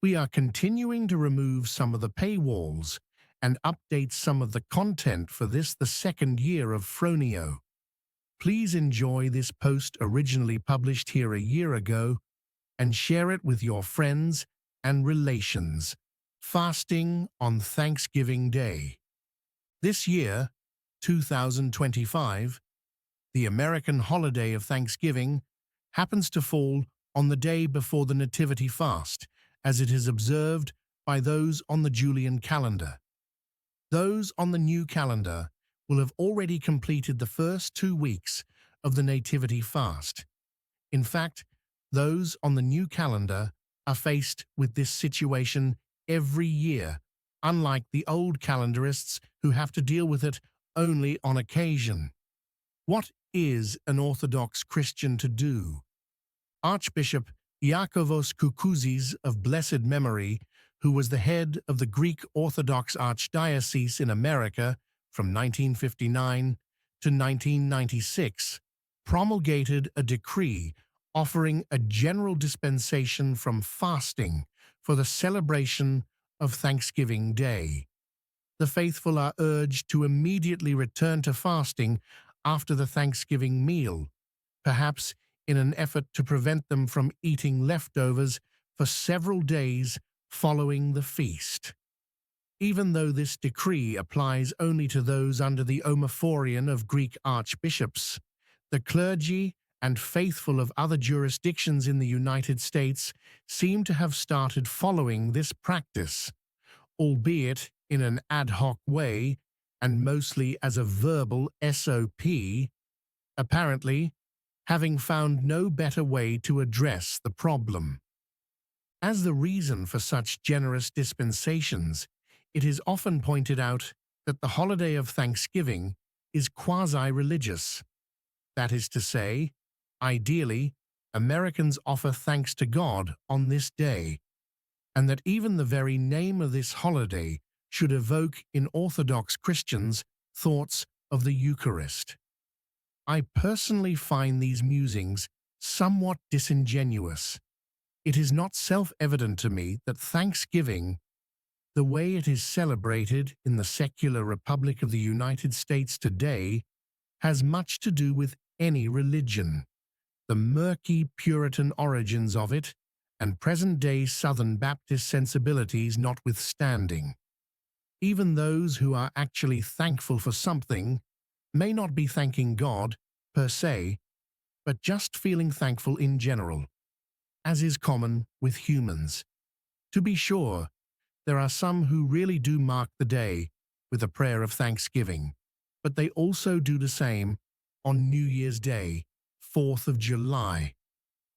We are continuing to remove some of the paywalls and update some of the content for this, the second year of Phroneo. Please enjoy this post originally published here a year ago and share it with your friends and relations. Fasting on Thanksgiving Day. This year, 2025, the American holiday of Thanksgiving happens to fall on the day before the Nativity Fast, as it is observed by those on the Julian calendar. Those on the new calendar will have already completed the first 2 weeks of the Nativity Fast. In fact, those on the new calendar are faced with this situation every year, unlike the old calendarists who have to deal with it only on occasion. What is an Orthodox Christian to do? Archbishop Iakovos Coucouzis of blessed memory, who was the head of the Greek Orthodox Archdiocese in America from 1959 to 1996, promulgated a decree offering a general dispensation from fasting for the celebration of Thanksgiving Day. The faithful are urged to immediately return to fasting after the Thanksgiving meal, perhaps in an effort to prevent them from eating leftovers for several days following the feast. Even though this decree applies only to those under the omophorion of Greek archbishops, the clergy and faithful of other jurisdictions in the United States seem to have started following this practice, albeit in an ad hoc way and mostly as a verbal SOP, apparently having found no better way to address the problem. As the reason for such generous dispensations, it is often pointed out that the holiday of Thanksgiving is quasi-religious. That is to say, ideally, Americans offer thanks to God on this day, and that even the very name of this holiday should evoke in Orthodox Christians thoughts of the Eucharist. I personally find these musings somewhat disingenuous. It is not self-evident to me that Thanksgiving, the way it is celebrated in the secular Republic of the United States today, has much to do with any religion. The murky Puritan origins of it and present-day Southern Baptist sensibilities notwithstanding. Even those who are actually thankful for something may not be thanking God, per se, but just feeling thankful in general, as is common with humans. To be sure, there are some who really do mark the day with a prayer of thanksgiving, but they also do the same on New Year's Day, 4th of July,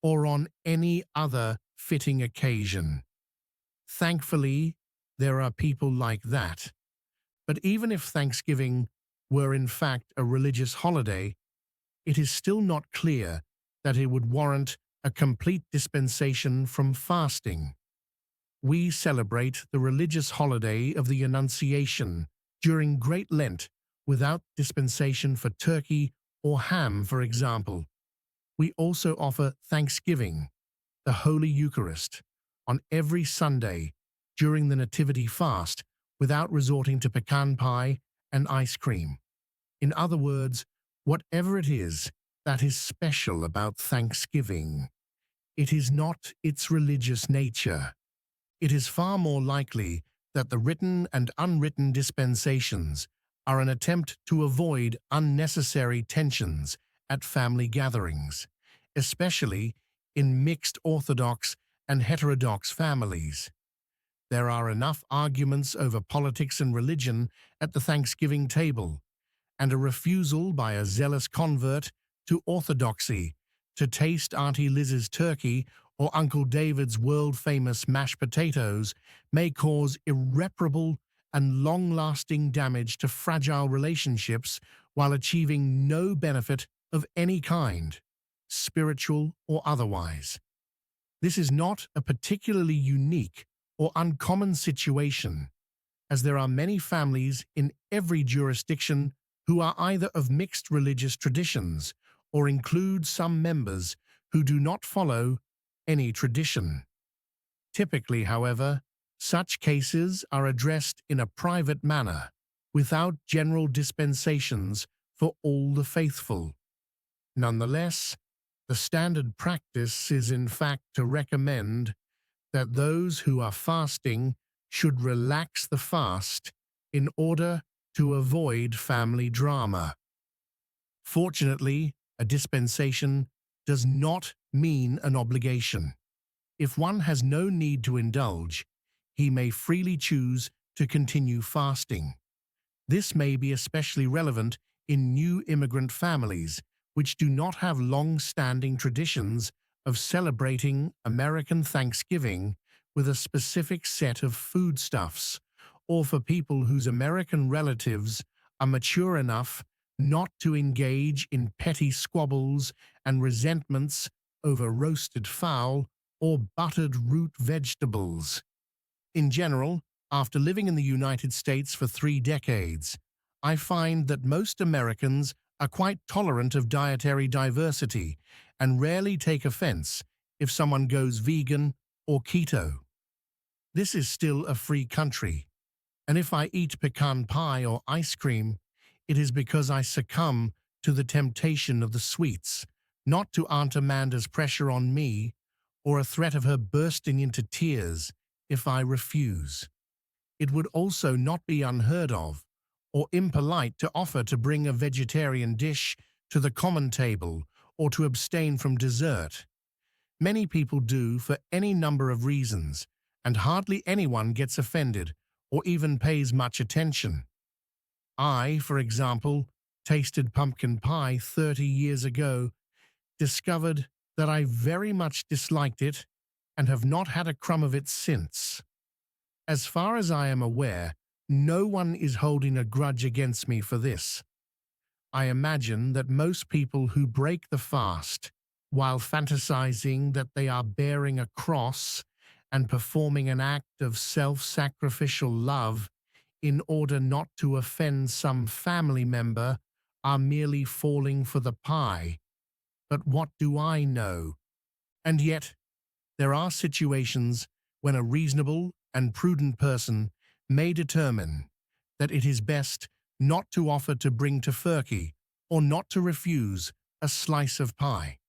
or on any other fitting occasion. Thankfully, there are people like that. But even if Thanksgiving were in fact a religious holiday, it is still not clear that it would warrant a complete dispensation from fasting. We celebrate the religious holiday of the Annunciation during Great Lent without dispensation for turkey or ham, for example. We also offer Thanksgiving, the Holy Eucharist, on every Sunday during the Nativity Fast without resorting to pecan pie and ice cream. In other words, whatever it is that is special about Thanksgiving, it is not its religious nature. It is far more likely that the written and unwritten dispensations are an attempt to avoid unnecessary tensions at family gatherings, especially in mixed Orthodox and heterodox families. There are enough arguments over politics and religion at the Thanksgiving table, and a refusal by a zealous convert to orthodoxy to taste Auntie Liz's turkey or Uncle David's world-famous mashed potatoes may cause irreparable and long-lasting damage to fragile relationships while achieving no benefit of any kind, spiritual or otherwise. This is not a particularly unique or uncommon situation, as there are many families in every jurisdiction who are either of mixed religious traditions or include some members who do not follow any tradition. Typically, however, such cases are addressed in a private manner, without general dispensations for all the faithful. Nonetheless, the standard practice is in fact to recommend that those who are fasting should relax the fast in order to avoid family drama. Fortunately, a dispensation does not mean an obligation. If one has no need to indulge, he may freely choose to continue fasting. This may be especially relevant in new immigrant families, which do not have long-standing traditions of celebrating American Thanksgiving with a specific set of foodstuffs, or for people whose American relatives are mature enough not to engage in petty squabbles and resentments over roasted fowl or buttered root vegetables. In general, after living in the United States for 3 decades, I find that most Americans are quite tolerant of dietary diversity and rarely take offense if someone goes vegan or keto. This is still a free country, and if I eat pecan pie or ice cream, it is because I succumb to the temptation of the sweets, not to Aunt Amanda's pressure on me or a threat of her bursting into tears if I refuse. It would also not be unheard of or impolite to offer to bring a vegetarian dish to the common table or to abstain from dessert. Many people do for any number of reasons, and hardly anyone gets offended or even pays much attention. I, for example, tasted pumpkin pie 30 years ago, discovered that I very much disliked it, and have not had a crumb of it since. As far as I am aware, no one is holding a grudge against me for this. I imagine that most people who break the fast, while fantasizing that they are bearing a cross and performing an act of self-sacrificial love in order not to offend some family member, are merely falling for the pie. But what do I know? And yet, there are situations when a reasonable and prudent person may determine that it is best not to offer to bring tofurkey or not to refuse a slice of pie.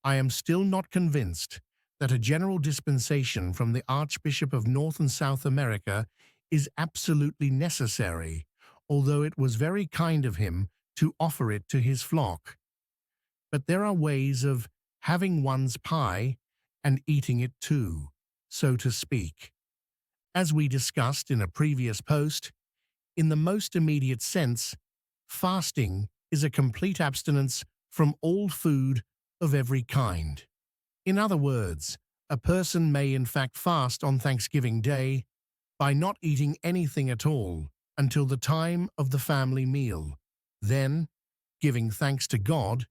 I am still not convinced that a general dispensation from the Archbishop of North and South America is absolutely necessary, although it was very kind of him to offer it to his flock. But there are ways of having one's pie and eating it too, so to speak. As we discussed in a previous post, in the most immediate sense, fasting is a complete abstinence from all food of every kind. In other words, a person may in fact fast on Thanksgiving Day by not eating anything at all until the time of the family meal. Then, giving thanks to God,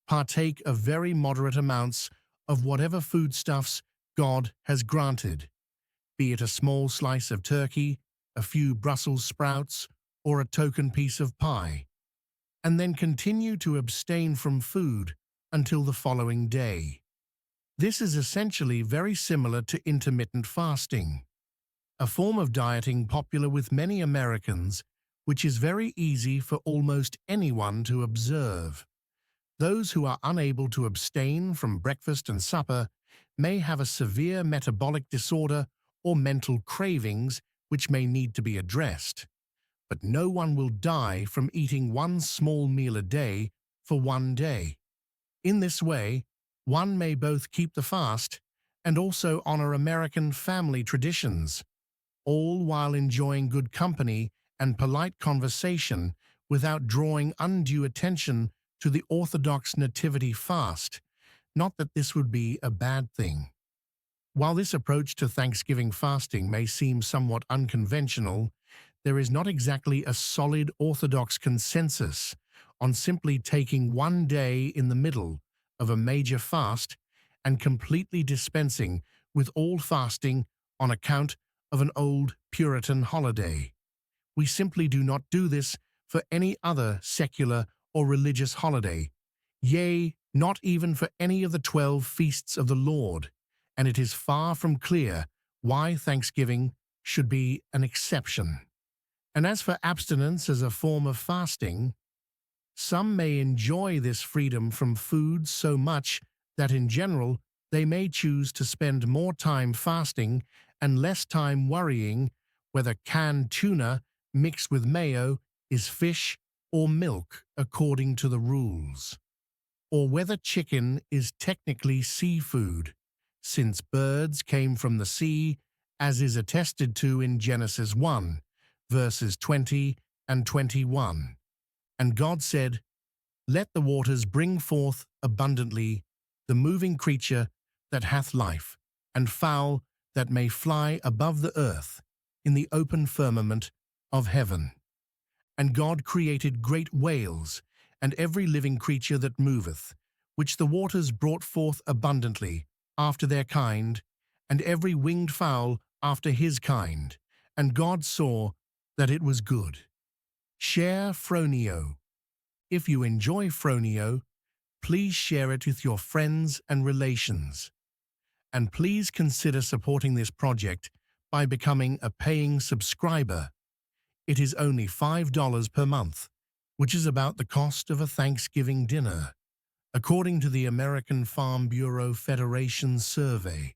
partake of very moderate amounts of whatever foodstuffs God has granted, be it a small slice of turkey, a few Brussels sprouts, or a token piece of pie, and then continue to abstain from food until the following day. This is essentially very similar to intermittent fasting, a form of dieting popular with many Americans, which is very easy for almost anyone to observe. Those who are unable to abstain from breakfast and supper may have a severe metabolic disorder or mental cravings which may need to be addressed. But no one will die from eating one small meal a day for one day. In this way, one may both keep the fast and also honor American family traditions, all while enjoying good company and polite conversation without drawing undue attention to the Orthodox Nativity Fast. Not that this would be a bad thing. While this approach to Thanksgiving fasting may seem somewhat unconventional, there is not exactly a solid Orthodox consensus on simply taking one day in the middle of a major fast and completely dispensing with all fasting on account of an old Puritan holiday. We simply do not do this for any other secular or religious holiday, yea, not even for any of the 12 feasts of the Lord, and it is far from clear why Thanksgiving should be an exception. And as for abstinence as a form of fasting, some may enjoy this freedom from food so much that in general they may choose to spend more time fasting and less time worrying whether canned tuna mixed with mayo is fish or milk according to the rules, or whether chicken is technically seafood, since birds came from the sea, as is attested to in Genesis 1, verses 20 and 21. And God said, "Let the waters bring forth abundantly the moving creature that hath life, and fowl that may fly above the earth in the open firmament of heaven." And God created great whales, and every living creature that moveth, which the waters brought forth abundantly after their kind, and every winged fowl after his kind. And God saw that it was good. Share Phroneo. If you enjoy Phroneo, please share it with your friends and relations. And please consider supporting this project by becoming a paying subscriber. It is only $5 per month, which is about the cost of a Thanksgiving dinner, according to the American Farm Bureau Federation survey.